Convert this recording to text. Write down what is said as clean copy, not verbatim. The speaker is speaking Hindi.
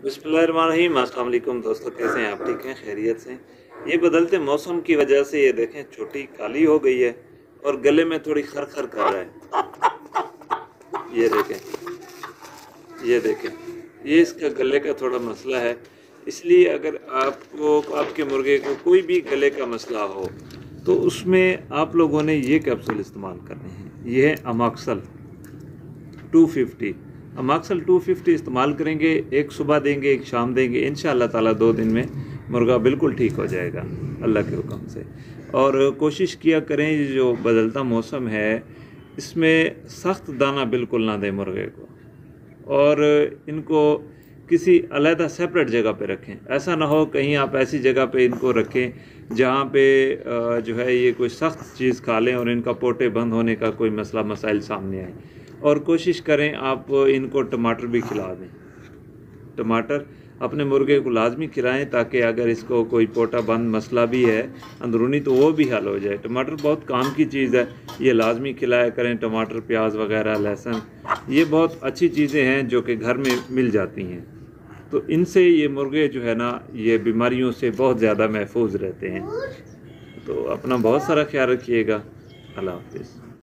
बिस्मिल्लाहिर्रहमानिर्रहीम। अस्सलाम वालेकुम दोस्तों, कैसे हैं आप? ठीक हैं, खैरियत से? ये बदलते मौसम की वजह से ये देखें छोटी काली हो गई है और गले में थोड़ी खर कर रहा है। ये देखें, ये देखें, ये इसका गले का थोड़ा मसला है। इसलिए अगर आपको आपके मुर्गे को कोई भी गले का मसला हो तो उसमें आप लोगों ने ये कैप्सूल इस्तेमाल करने हैं। ये है अमॉक्सल 250। अमॉक्सल 250 इस्तेमाल करेंगे, एक सुबह देंगे एक शाम देंगे, इंशाअल्लाह ताला 2 दिन में मुर्गा बिल्कुल ठीक हो जाएगा अल्लाह के हुक्म से। और कोशिश किया करें, जो बदलता मौसम है इसमें सख्त दाना बिल्कुल ना दें मुर्गे को, और इनको किसी अलहदा सेपरेट जगह पे रखें। ऐसा ना हो कहीं आप ऐसी जगह पे इनको रखें जहाँ पे जो है ये कोई सख्त चीज़ खा लें और इनका पोटे बंद होने का कोई मसला मसाइल सामने आए। और कोशिश करें आप इनको टमाटर भी खिला दें। टमाटर अपने मुर्गे को लाजमी खिलाएं ताकि अगर इसको कोई पोटा बंद मसला भी है अंदरूनी तो वो भी हल हो जाए। टमाटर बहुत काम की चीज़ है, ये लाजमी खिलाया करें। टमाटर, प्याज वगैरह, लहसुन, ये बहुत अच्छी चीज़ें हैं जो कि घर में मिल जाती हैं। तो इनसे ये मुर्गे जो है ना, ये बीमारियों से बहुत ज़्यादा महफूज रहते हैं। तो अपना बहुत सारा ख्याल रखिएगा। अल्लाह हाफिज़।